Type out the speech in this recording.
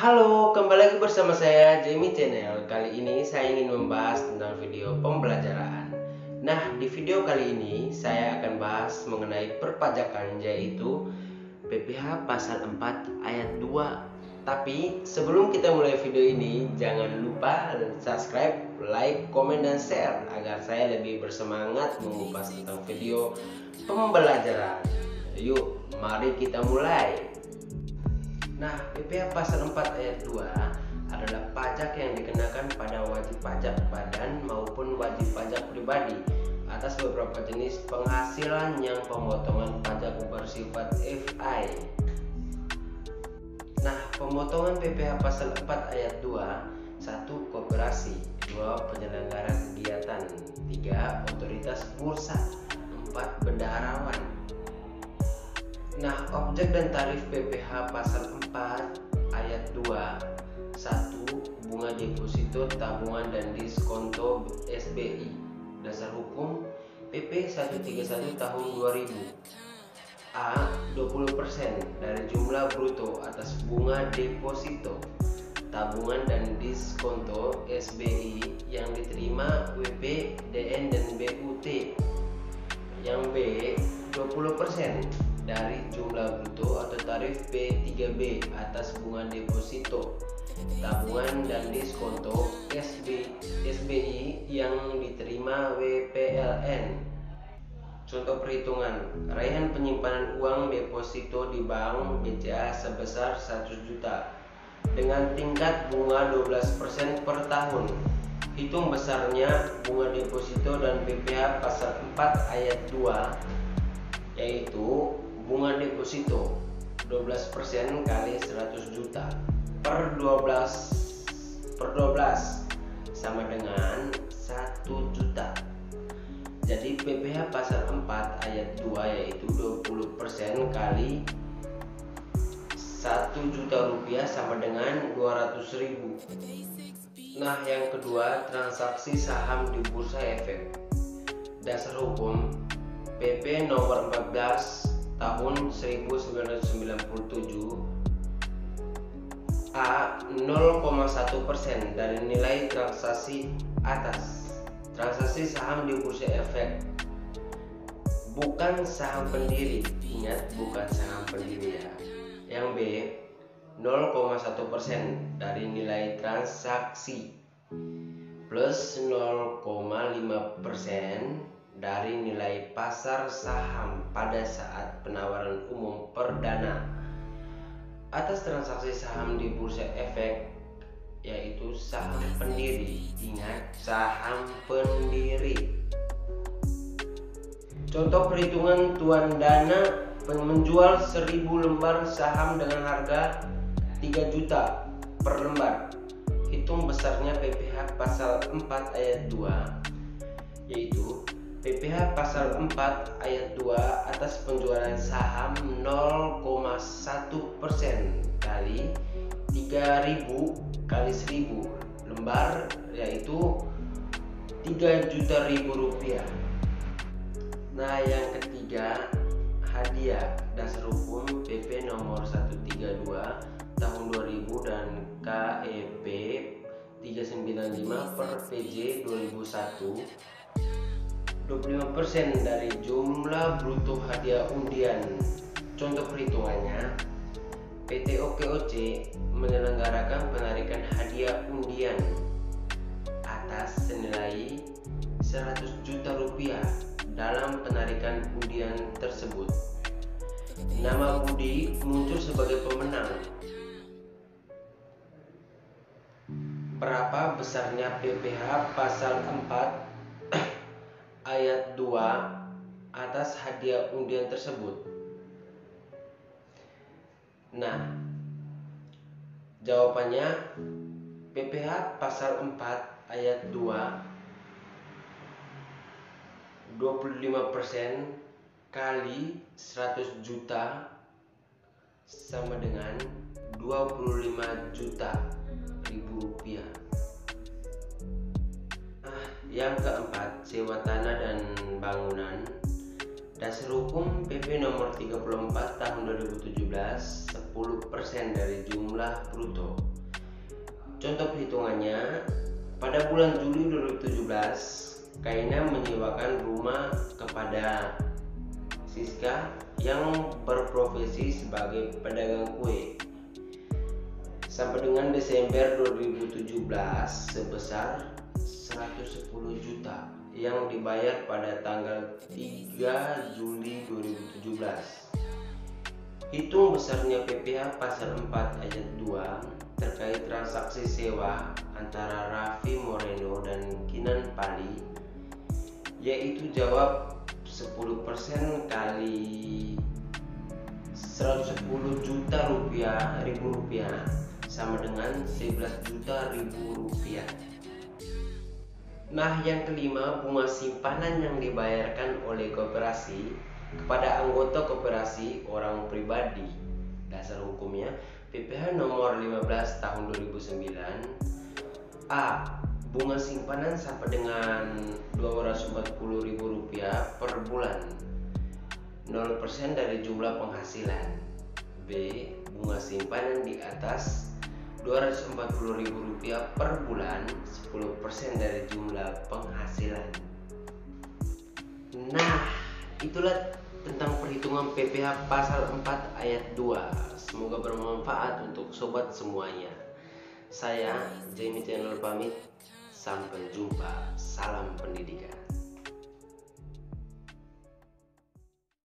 Halo, kembali lagi bersama saya Jamie Channel. Kali ini saya ingin membahas tentang video pembelajaran. Nah, di video kali ini saya akan bahas mengenai perpajakan, yaitu PPh pasal 4 ayat 2. Tapi sebelum kita mulai video ini, jangan lupa subscribe, like, komen, dan share agar saya lebih bersemangat mengupas tentang video pembelajaran. Yuk, mari kita mulai. Nah, PPh pasal 4 ayat 2 adalah pajak yang dikenakan pada wajib pajak badan maupun wajib pajak pribadi atas beberapa jenis penghasilan yang pemotongan pajak bersifat FI. Nah, pemotongan PPh pasal 4 ayat 2: 1. Koperasi, 2. Penyelenggara kegiatan, 3. Otoritas bursa, 4. Bendaharawan. Nah, objek dan tarif PPh pasal 4 ayat 2: 1. Bunga deposito tabungan dan diskonto SBI. Dasar hukum PP 131 tahun 2000. A. 20% dari jumlah bruto atas bunga deposito tabungan dan diskonto SBI yang diterima WP, DN, dan BUT. Yang B. 20% dari jumlah bruto atau tarif P3B atas bunga deposito tabungan dan diskonto SBI yang diterima WPLN. Contoh perhitungan: raihan penyimpanan uang deposito di bank BCA sebesar 100 juta dengan tingkat bunga 12% per tahun. Hitung besarnya bunga deposito dan PPh pasal 4 ayat 2, yaitu bunga deposito 12% kali 100 juta per 12 sama dengan 1 juta. Jadi PPh pasal 4 ayat 2 yaitu 20% kali 1 juta rupiah sama dengan 200.000. Nah, yang kedua, transaksi saham di bursa efek. Dasar hukum PP nomor 14 tahun 1997. A. 0,1% dari nilai transaksi atas. Transaksi saham di bursa efek, bukan saham pendiri. Ingat, bukan saham pendiri ya. Yang B. 0,1% dari nilai transaksi plus 0,5% dari nilai pasar saham pada saat penawaran umum perdana atas transaksi saham di bursa efek, yaitu saham pendiri. Ingat, saham pendiri. Contoh perhitungan: tuan dana menjual 1000 lembar saham dengan harga 3 juta per lembar. Hitung besarnya PPh pasal 4 ayat 2, yaitu PPh pasal 4 ayat 2 atas penjualan saham 0,1% kali 3.000 kali 1000 lembar, yaitu 3 juta rupiah. Nah, yang ketiga, hadiah. Dasar hukum PP nomor 132 tahun 2000 dan KEP 395 per PJ 2001. 25% dari jumlah bruto hadiah undian. Contoh perhitungannya: PT OKOC menyelenggarakan penarikan hadiah undian atas senilai 100 juta rupiah. Dalam penarikan undian tersebut, nama Budi muncul sebagai pemenang. Berapa besarnya PPh pasal 4 ayat 2 atas hadiah undian tersebut? Nah, jawabannya PPh pasal 4 ayat 2 25% kali 100 juta sama dengan 25 juta rupiah. Yang keempat, sewa tanah dan bangunan. Dasar hukum PP nomor 34 tahun 2017, 10% dari jumlah bruto Contoh perhitungannya, pada bulan Juli 2017, Kaina menyewakan rumah kepada Siska yang berprofesi sebagai pedagang kue. Sampai dengan Desember 2017 sebesar 110 juta yang dibayar pada tanggal 3 Juli 2017. Hitung besarnya PPh pasal 4 ayat 2 terkait transaksi sewa antara Raffi Moreno dan Kinan Pali, yaitu jawab 10% kali 110 juta ribu rupiah sama dengan 11 juta ribu rupiah. Nah, yang kelima, bunga simpanan yang dibayarkan oleh koperasi kepada anggota koperasi orang pribadi. Dasar hukumnya PPh nomor 15 tahun 2009. A. Bunga simpanan sampai dengan Rp240.000 per bulan, 0% dari jumlah penghasilan. B. Bunga simpanan di atas Rp240.000 per bulan, 10% dari jumlah penghasilan. Nah, itulah tentang perhitungan PPh pasal 4 ayat 2. Semoga bermanfaat untuk sobat semuanya. Saya Jamie Channel pamit. Sampai jumpa. Salam pendidikan.